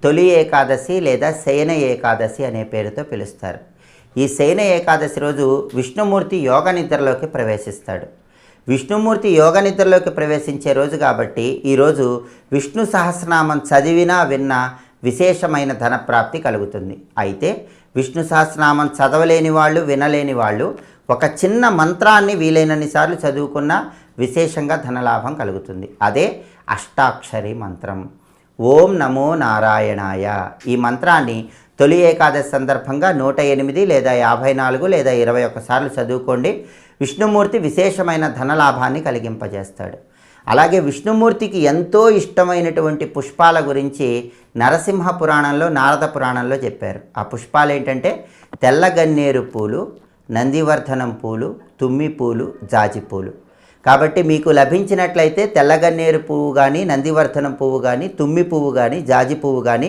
తొలి ఏకాదశి లేదా శయన ఏకాదశి అనే పేరుతో పిలుస్తారు. ఈ శయన ఏకాదశి రోజు విష్ణుమూర్తి యోగ నిద్రలోకి ప్రవేశిస్తాడు. విష్ణుమూర్తి యోగ నిద్రలోకి ప్రవేశించే రోజు కాబట్టి ఈరోజు విష్ణు సహస్రనామం చదివినా విన్నా విశేషమైన ధనప్రాప్తి కలుగుతుంది. అయితే విష్ణు సహస్రనామం చదవలేని వాళ్ళు, వినలేని వాళ్ళు ఒక చిన్న మంత్రాన్ని వీలైనన్ని సార్లు చదువుకున్నా విశేషంగా ధనలాభం కలుగుతుంది. అదే అష్టాక్షరి మంత్రం. ఓం నమో నారాయణాయ. ఈ మంత్రాన్ని తొలి ఏకాదశి సందర్భంగా 108 లేదా 54 లేదా 21 సార్లు చదువుకోండి. విష్ణుమూర్తి విశేషమైన ధనలాభాన్ని కలిగింపజేస్తాడు. అలాగే విష్ణుమూర్తికి ఎంతో ఇష్టమైనటువంటి పుష్పాల గురించి నరసింహ పురాణంలో, నారద పురాణంలో చెప్పారు. ఆ పుష్పాలు ఏంటంటే తెల్లగన్నేరు పూలు, నందివర్ధనం పూలు, తుమ్మి పూలు, జాజి పూలు. కాబట్టి మీకు లభించినట్లయితే తెల్లగన్నేరు పువ్వు కానీ, నందివర్ధనం పువ్వు కానీ, తుమ్మి పువ్వు కానీ, జాజి పువ్వు కానీ